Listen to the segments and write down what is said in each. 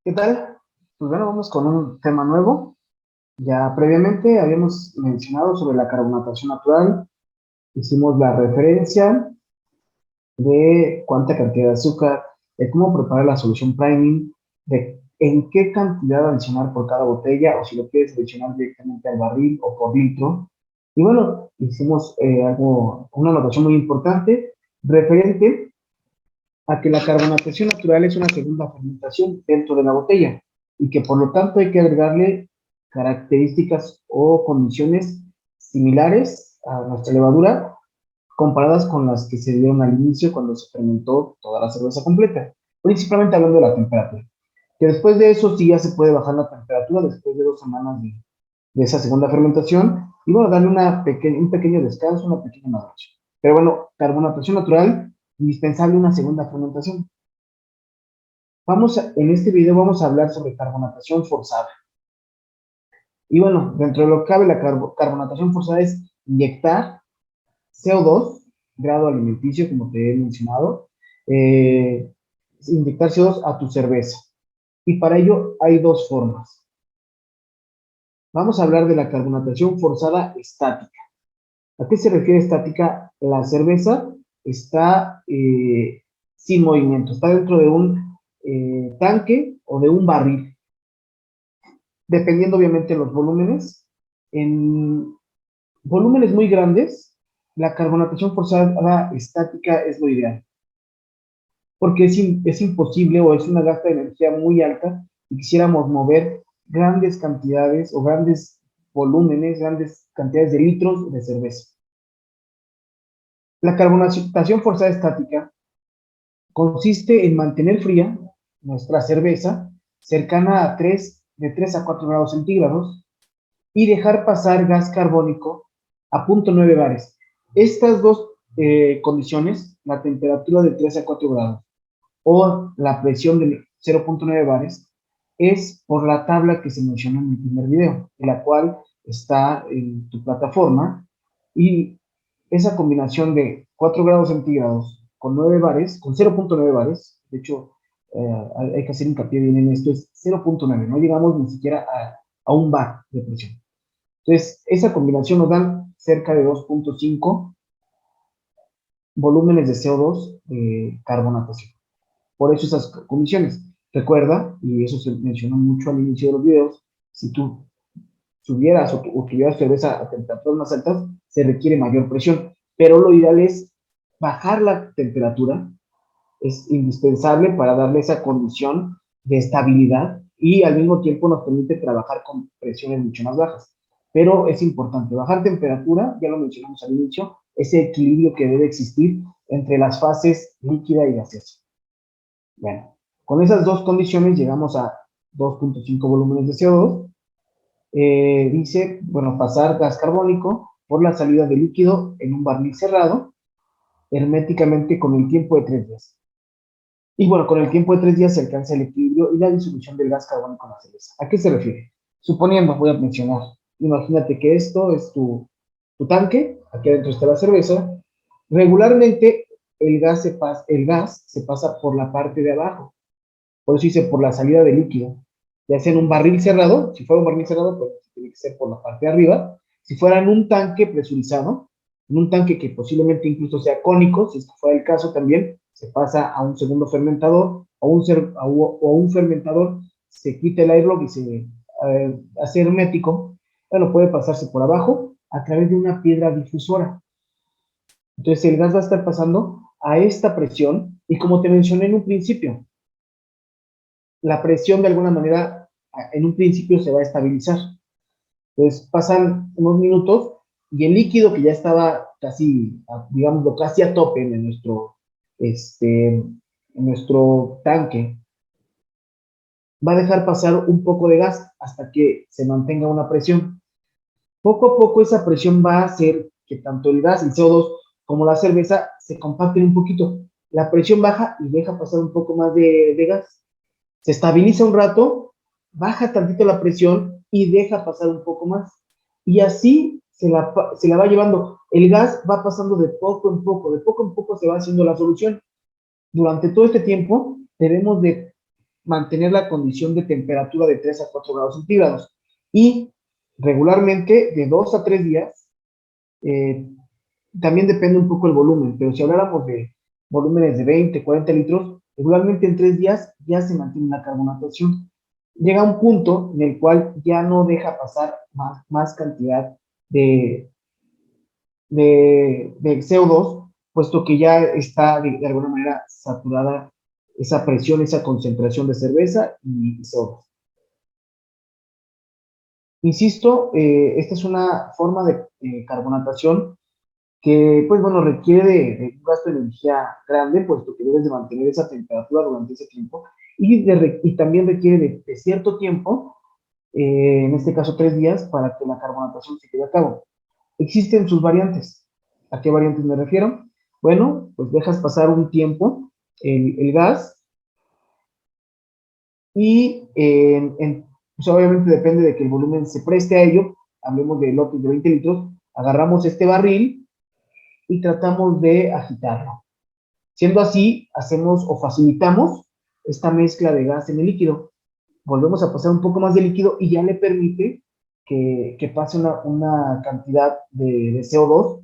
¿Qué tal? Pues bueno, vamos con un tema nuevo. Ya previamente habíamos mencionado sobre la carbonatación natural, hicimos la referencia de cuánta cantidad de azúcar, de cómo preparar la solución priming, de en qué cantidad adicionar por cada botella, o si lo quieres adicionar directamente al barril o por litro. Y bueno, hicimos una anotación muy importante referente a que la carbonatación natural es una segunda fermentación dentro de la botella y que por lo tanto hay que agregarle características o condiciones similares a nuestra levadura comparadas con las que se dieron al inicio cuando se fermentó toda la cerveza completa, principalmente hablando de la temperatura. Que después de eso sí ya se puede bajar la temperatura después de 2 semanas de esa segunda fermentación y bueno, darle un pequeño descanso, una pequeña maduración. Pero bueno, carbonatación natural, indispensable una segunda fermentación. En este video vamos a hablar sobre carbonatación forzada. Y bueno, dentro de lo que cabe, la carbonatación forzada es inyectar CO2, grado alimenticio, como te he mencionado, eh, inyectar CO2 a tu cerveza. Y para ello hay dos formas. Vamos a hablar de la carbonatación forzada estática. ¿A qué se refiere estática? La cerveza está sin movimiento, está dentro de un tanque o de un barril, dependiendo obviamente de los volúmenes. En volúmenes muy grandes, la carbonatación forzada estática es lo ideal, porque es imposible o es una gasta de energía muy alta y quisiéramos mover grandes cantidades o grandes volúmenes, grandes cantidades de litros de cerveza. La carbonatación forzada estática consiste en mantener fría nuestra cerveza cercana de 3 a 4 grados centígrados y dejar pasar gas carbónico a 0.9 bares. Estas dos condiciones, la temperatura de 3 a 4 grados o la presión de 0.9 bares, es por la tabla que se mencionó en el primer video, en la cual está en tu plataforma, y esa combinación de 4 grados centígrados con 9 bares, con 0.9 bares, de hecho, hay que hacer hincapié bien en esto, es 0.9, no llegamos ni siquiera a un bar de presión. Entonces, esa combinación nos dan cerca de 2.5 volúmenes de CO2 de carbonatación. Por eso esas condiciones. Recuerda, y eso se mencionó mucho al inicio de los videos, si tú subieras o tuvieras cerveza a temperaturas más altas, se requiere mayor presión. Pero lo ideal es bajar la temperatura, es indispensable para darle esa condición de estabilidad y al mismo tiempo nos permite trabajar con presiones mucho más bajas. Pero es importante bajar temperatura, ya lo mencionamos al inicio, ese equilibrio que debe existir entre las fases líquida y gaseosa. Bueno, con esas dos condiciones llegamos a 2.5 volúmenes de CO2. Dice, bueno, pasar gas carbónico por la salida de líquido en un barril cerrado herméticamente con el tiempo de 3 días. Y bueno, con el tiempo de 3 días se alcanza el equilibrio y la disolución del gas carbónico en la cerveza. ¿A qué se refiere? Suponiendo, voy a mencionar, imagínate que esto es tu tanque, aquí adentro está la cerveza. Regularmente el gas se pasa por la parte de abajo, por eso hice por la salida de líquido, ya sea en un barril cerrado, si fuera un barril cerrado, pues tiene que ser por la parte de arriba. Si fuera en un tanque presurizado, en un tanque que posiblemente incluso sea cónico, si fuera el caso también, se pasa a un segundo fermentador, o un fermentador, se quita el airlock y se hace hermético. Bueno, puede pasarse por abajo a través de una piedra difusora. Entonces el gas va a estar pasando a esta presión y como te mencioné en un principio, la presión de alguna manera en un principio se va a estabilizar. Entonces pasan unos minutos y el líquido que ya estaba casi, digámoslo, casi a tope en nuestro tanque, va a dejar pasar un poco de gas hasta que se mantenga una presión. Poco a poco esa presión va a hacer que tanto el gas, el CO2, como la cerveza se compacten un poquito. La presión baja y deja pasar un poco más de gas. Se estabiliza un rato, baja tantito la presión y deja pasar un poco más. Y así se la va llevando. El gas va pasando de poco en poco se va haciendo la solución. Durante todo este tiempo debemos de mantener la condición de temperatura de 3 a 4 grados centígrados. Y regularmente de 2 a 3 días, también depende un poco el volumen, pero si habláramos de volúmenes de 20, 40 litros, regularmente en 3 días ya se mantiene la carbonatación. Llega un punto en el cual ya no deja pasar más cantidad de, de CO2, puesto que ya está de alguna manera saturada esa presión, esa concentración de cerveza y CO2. Insisto, esta es una forma de carbonatación que, pues bueno, requiere de un gasto de energía grande, puesto que debes de mantener esa temperatura durante ese tiempo, y también requiere de cierto tiempo, en este caso 3 días, para que la carbonatación se lleve a cabo. Existen sus variantes. ¿A qué variantes me refiero? Bueno, pues dejas pasar un tiempo el gas y pues obviamente depende de que el volumen se preste a ello. Hablemos de lotes de 20 litros, agarramos este barril y tratamos de agitarlo. Siendo así, hacemos o facilitamos esta mezcla de gas en el líquido. Volvemos a pasar un poco más de líquido y ya le permite que pase una cantidad de CO2.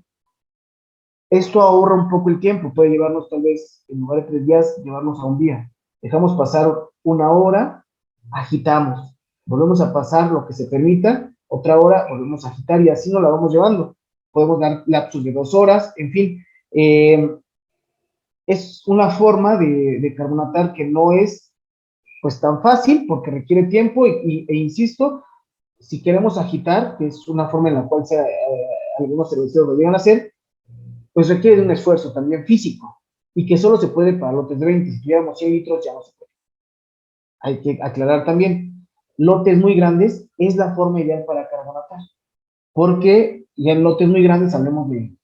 Esto ahorra un poco el tiempo, puede llevarnos tal vez, en lugar de 3 días, llevarnos a un día. Dejamos pasar 1 hora, agitamos, volvemos a pasar lo que se permita, otra hora, volvemos a agitar y así nos la vamos llevando. Podemos dar lapsos de 2 horas, en fin. Es una forma de carbonatar que no es pues tan fácil porque requiere tiempo e insisto, si queremos agitar, que es una forma en la cual algunos cerveceros lo llegan a hacer, pues requiere de un esfuerzo también físico y que solo se puede para lotes de 20. Si tuviéramos 100 litros ya no se puede. Hay que aclarar también, lotes muy grandes es la forma ideal para carbonatar, porque ya en lotes muy grandes, hablemos de 1.000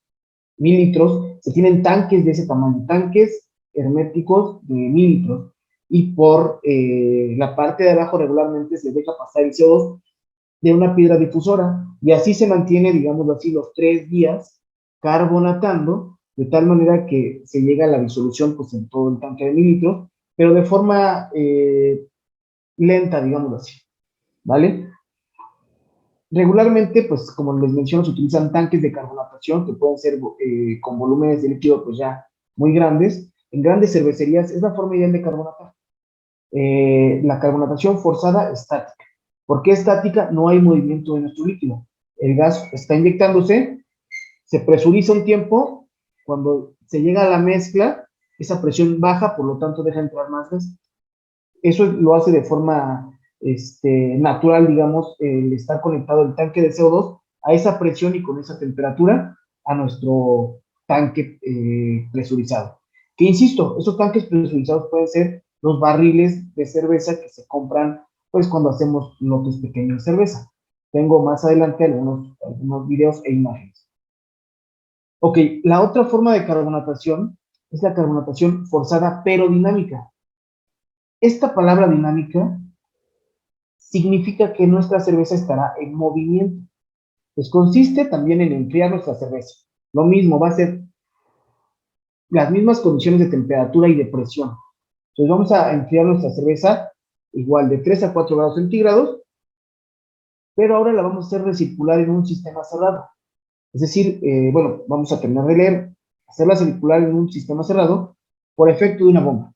litros, se tienen tanques de ese tamaño, tanques herméticos de 1.000 litros, y por la parte de abajo regularmente se deja pasar el CO2 de una piedra difusora, y así se mantiene, digamos así, los 3 días carbonatando, de tal manera que se llega a la disolución pues, en todo el tanque de 1.000 litros, pero de forma lenta, digamos así, ¿vale? Regularmente, pues como les menciono, se utilizan tanques de carbonatación que pueden ser con volúmenes de líquido pues ya muy grandes. En grandes cervecerías es la forma ideal de carbonatar. La carbonatación forzada estática. ¿Por qué estática? No hay movimiento de nuestro líquido. El gas está inyectándose, se presuriza un tiempo, cuando se llega a la mezcla, esa presión baja, por lo tanto deja entrar más gas. Eso lo hace de forma natural, digamos, el estar conectado el tanque de CO2 a esa presión y con esa temperatura a nuestro tanque presurizado. Que insisto, esos tanques presurizados pueden ser los barriles de cerveza que se compran pues cuando hacemos lotes pequeños de cerveza. Tengo más adelante algunos videos e imágenes. Ok, la otra forma de carbonatación es la carbonatación forzada pero dinámica. Esta palabra dinámica significa que nuestra cerveza estará en movimiento. Pues consiste también en enfriar nuestra cerveza. Lo mismo, va a ser las mismas condiciones de temperatura y de presión. Entonces vamos a enfriar nuestra cerveza igual de 3 a 4 grados centígrados, pero ahora la vamos a hacer recircular en un sistema cerrado. Es decir, bueno, vamos a terminar de leer, hacerla circular en un sistema cerrado por efecto de una bomba.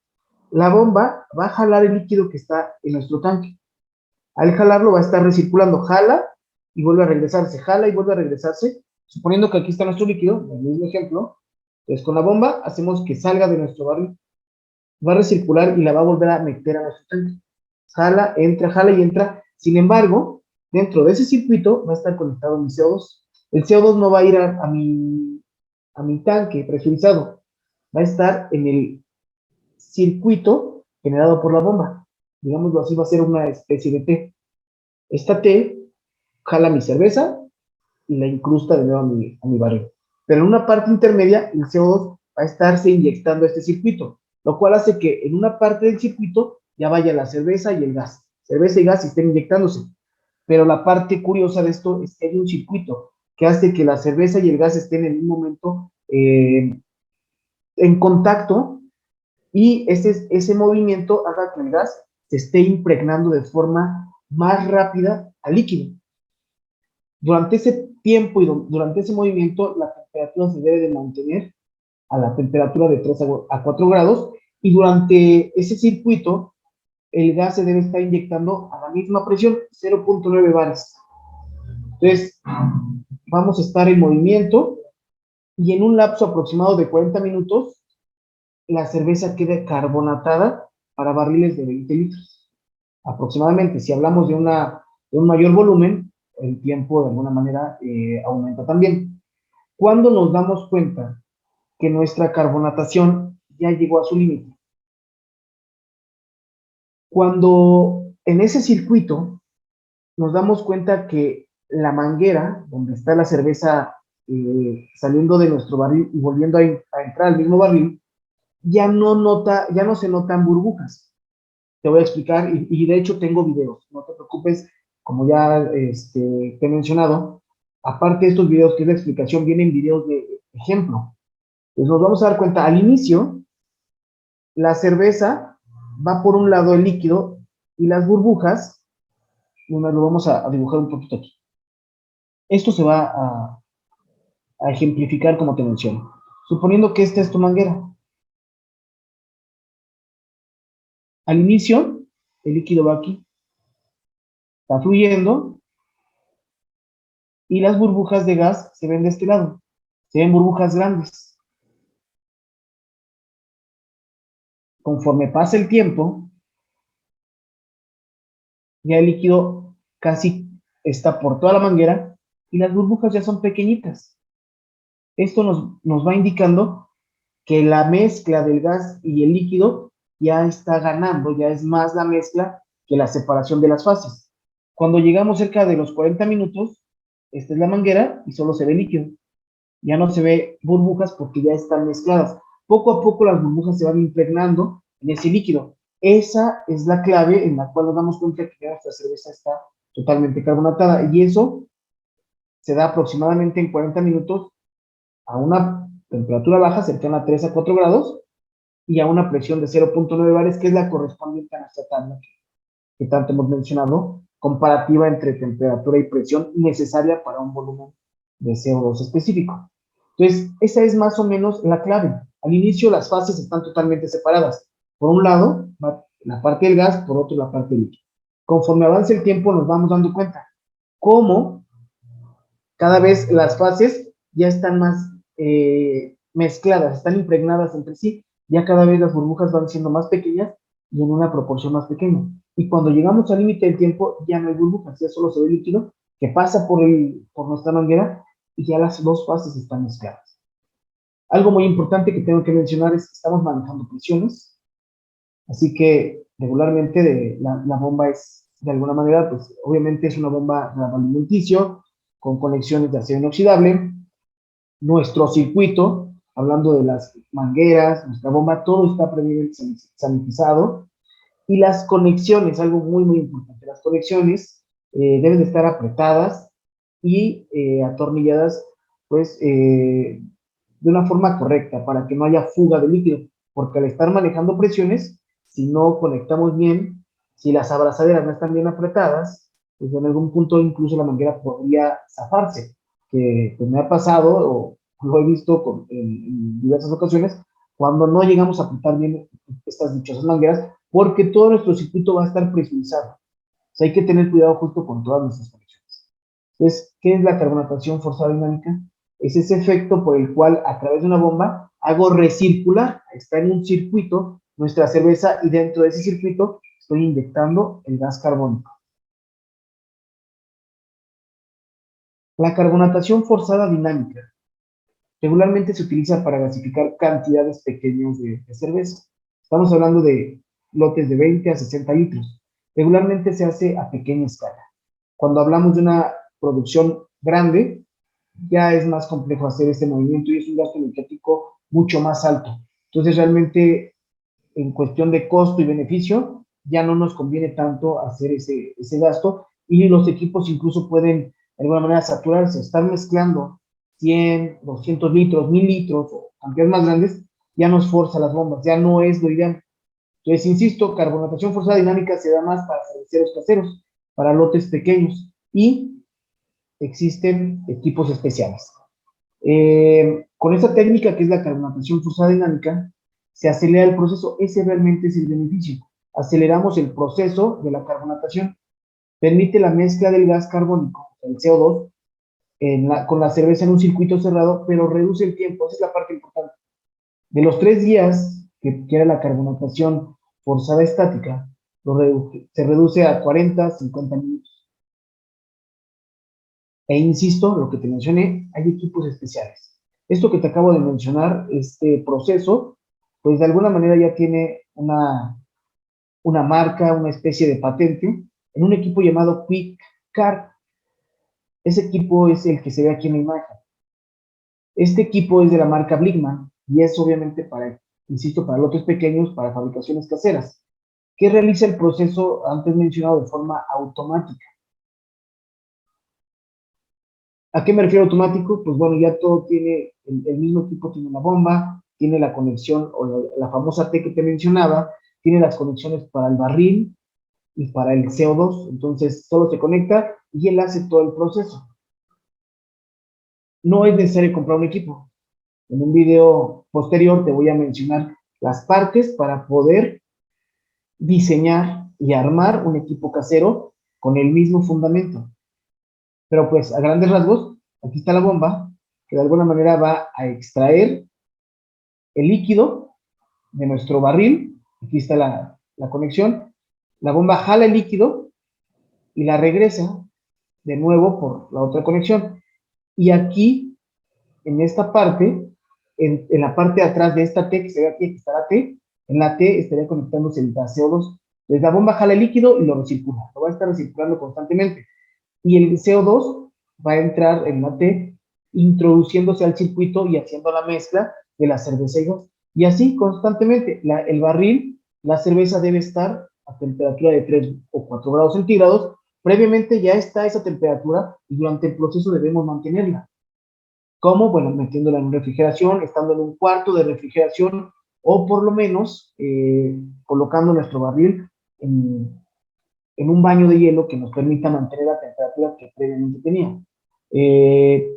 La bomba va a jalar el líquido que está en nuestro tanque. Al jalarlo va a estar recirculando, jala y vuelve a regresarse, jala y vuelve a regresarse, suponiendo que aquí está nuestro líquido, el mismo ejemplo. Entonces con la bomba hacemos que salga de nuestro barril, va a recircular y la va a volver a meter a nuestro tanque. Jala y entra. Sin embargo, dentro de ese circuito va a estar conectado mi CO2. El CO2 no va a ir a mi tanque presurizado, va a estar en el circuito generado por la bomba. Digámoslo así, va a ser una especie de T. Esta T jala mi cerveza y la incrusta de nuevo a mi barril. Pero en una parte intermedia, el CO2 va a estarse inyectando a este circuito, lo cual hace que en una parte del circuito ya vaya la cerveza y el gas. Cerveza y gas estén inyectándose. Pero la parte curiosa de esto es que hay un circuito que hace que la cerveza y el gas estén en un momento en contacto, y ese movimiento haga que el gas se esté impregnando de forma más rápida al líquido. Durante ese tiempo y durante ese movimiento, la temperatura se debe de mantener a la temperatura de 3 a 4 grados, y durante ese circuito, el gas se debe estar inyectando a la misma presión, 0.9 bares. Entonces, vamos a estar en movimiento, y en un lapso aproximado de 40 minutos, la cerveza queda carbonatada para barriles de 20 litros. Aproximadamente, si hablamos de un mayor volumen, el tiempo de alguna manera aumenta también. ¿Cuándo nos damos cuenta que nuestra carbonatación ya llegó a su límite? Cuando en ese circuito nos damos cuenta que la manguera, donde está la cerveza saliendo de nuestro barril y volviendo a entrar al mismo barril, ya no se notan burbujas. Te voy a explicar, y de hecho tengo videos, no te preocupes, como ya te he mencionado, aparte de estos videos que es la explicación, vienen videos de ejemplo. Pues nos vamos a dar cuenta, al inicio, la cerveza va por un lado el líquido, y las burbujas, lo vamos a dibujar un poquito aquí. Esto se va a ejemplificar como te menciono. Suponiendo que esta es tu manguera. Al inicio, el líquido va aquí, está fluyendo, y las burbujas de gas se ven de este lado. Se ven burbujas grandes. Conforme pasa el tiempo, ya el líquido casi está por toda la manguera, y las burbujas ya son pequeñitas. Esto nos va indicando que la mezcla del gas y el líquido ya está ganando, ya es más la mezcla que la separación de las fases. Cuando llegamos cerca de los 40 minutos, esta es la manguera y solo se ve líquido. Ya no se ve burbujas porque ya están mezcladas. Poco a poco las burbujas se van impregnando en ese líquido. Esa es la clave en la cual nos damos cuenta que nuestra cerveza está totalmente carbonatada, y eso se da aproximadamente en 40 minutos a una temperatura baja, cercana a 3 a 4 grados, y a una presión de 0.9 bares, que es la correspondiente a nuestra tabla que tanto hemos mencionado, comparativa entre temperatura y presión necesaria para un volumen de CO2 específico. Entonces, esa es más o menos la clave. Al inicio las fases están totalmente separadas. Por un lado, la parte del gas, por otro, la parte del líquido. Conforme avance el tiempo, nos vamos dando cuenta cómo cada vez las fases ya están más mezcladas, están impregnadas entre sí, ya cada vez las burbujas van siendo más pequeñas y en una proporción más pequeña. Y cuando llegamos al límite del tiempo, ya no hay burbujas, ya solo se ve líquido que pasa por nuestra manguera, y ya las dos fases están mezcladas. Algo muy importante que tengo que mencionar es que estamos manejando presiones, así que regularmente la bomba es, de alguna manera, pues obviamente es una bomba de alimenticio, con conexiones de acero inoxidable. Nuestro circuito, hablando de las mangueras, nuestra bomba, todo está previamente sanitizado, y las conexiones, algo muy, muy importante, las conexiones deben de estar apretadas y atornilladas, pues, de una forma correcta, para que no haya fuga de líquido, porque al estar manejando presiones, si no conectamos bien, si las abrazaderas no están bien apretadas, pues en algún punto incluso la manguera podría zafarse, que pues me ha pasado, o lo he visto en diversas ocasiones, cuando no llegamos a apretar bien estas dichosas mangueras, porque todo nuestro circuito va a estar presurizado. O sea, hay que tener cuidado justo con todas nuestras conexiones. Entonces, ¿qué es la carbonatación forzada dinámica? Es ese efecto por el cual, a través de una bomba, hago recircular, está en un circuito nuestra cerveza, y dentro de ese circuito estoy inyectando el gas carbónico. La carbonatación forzada dinámica regularmente se utiliza para gasificar cantidades pequeñas de cerveza. Estamos hablando de lotes de 20 a 60 litros. Regularmente se hace a pequeña escala. Cuando hablamos de una producción grande, ya es más complejo hacer este movimiento y es un gasto energético mucho más alto. Entonces, realmente, en cuestión de costo y beneficio, ya no nos conviene tanto hacer ese gasto, y los equipos incluso pueden, de alguna manera, saturarse, estar mezclando 100, 200 litros, 1000 litros o cantidades más grandes, ya nos forza las bombas, ya no es lo ideal. Entonces, insisto, carbonatación forzada dinámica se da más para cerveceros caseros, para lotes pequeños, y existen equipos especiales. Con esta técnica que es la carbonatación forzada dinámica, se acelera el proceso. Ese realmente es el beneficio. Aceleramos el proceso de la carbonatación. Permite la mezcla del gas carbónico, el CO2, con la cerveza en un circuito cerrado, pero reduce el tiempo. Esa es la parte importante. De los 3 días que era la carbonatación forzada estática, se reduce a 40, 50 minutos. E insisto, lo que te mencioné, hay equipos especiales. Esto que te acabo de mencionar, este proceso, pues de alguna manera ya tiene una marca, una especie de patente, en un equipo llamado Quick Car. Ese equipo es el que se ve aquí en la imagen. Este equipo es de la marca Blickman y es obviamente para, insisto, para lotes pequeños, para fabricaciones caseras, que realiza el proceso antes mencionado de forma automática. ¿A qué me refiero automático? Pues bueno, ya todo tiene, el mismo equipo tiene la bomba, tiene la conexión o la famosa T que te mencionaba, tiene las conexiones para el barril y para el CO2, entonces solo se conecta y él hace todo el proceso. No es necesario comprar un equipo. En un video posterior te voy a mencionar las partes para poder diseñar y armar un equipo casero con el mismo fundamento. Pero pues a grandes rasgos, aquí está la bomba, que de alguna manera va a extraer el líquido de nuestro barril. Aquí está la conexión. La bomba jala el líquido y la regresa de nuevo por la otra conexión. Y aquí, en esta parte, en la parte de atrás de esta T, que se ve aquí, que está la T, en la T estaría conectándose el gas CO2. Entonces la bomba jala el líquido y lo recircula. Lo va a estar recirculando constantemente. Y el CO2 va a entrar en la T, introduciéndose al circuito y haciendo la mezcla de la cerveza y gas. Y así constantemente, el barril, la cerveza debe estar a temperatura de 3 o 4 grados centígrados. Previamente ya está esa temperatura y durante el proceso debemos mantenerla. ¿Cómo? Bueno, metiéndola en refrigeración, estando en un cuarto de refrigeración o por lo menos colocando nuestro barril en un baño de hielo que nos permita mantener la temperatura que previamente tenía.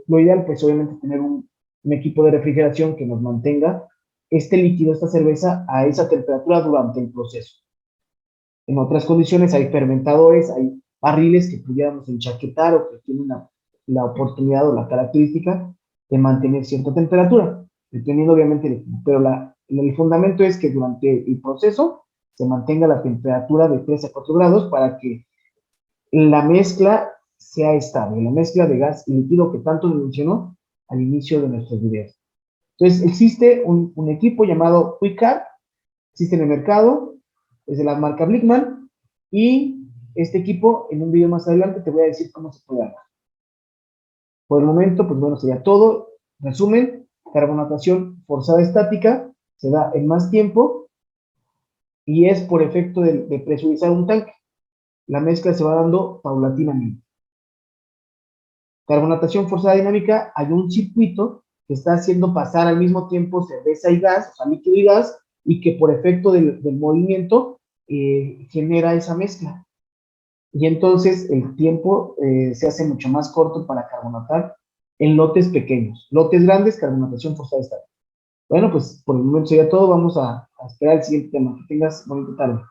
Lo ideal, pues obviamente, tener un equipo de refrigeración que nos mantenga este líquido, esta cerveza, a esa temperatura durante el proceso. En otras condiciones hay fermentadores, hay barriles que pudiéramos enchaquetar o que tienen la oportunidad o la característica de mantener cierta temperatura, dependiendo obviamente de, pero el fundamento es que durante el proceso se mantenga la temperatura de 3 a 4 grados para que la mezcla sea estable, la mezcla de gas y líquido que tanto me mencionó al inicio de nuestros videos. Entonces, existe un equipo llamado QuickCard, existe en el mercado, es de la marca Blickman, y este equipo, en un video más adelante, te voy a decir cómo se puede armar. Por el momento, pues bueno, sería todo. Resumen, carbonatación forzada estática se da en más tiempo y es por efecto de presurizar un tanque. La mezcla se va dando paulatinamente. Carbonatación forzada dinámica, hay un circuito que está haciendo pasar al mismo tiempo cerveza y gas, o sea, líquido y gas, y que por efecto del movimiento genera esa mezcla. Y entonces el tiempo se hace mucho más corto para carbonatar en lotes pequeños. Lotes grandes, carbonatación forzada estática. Bueno, pues por el momento sería todo. Vamos a esperar el siguiente tema. Que tengas bonita tarde.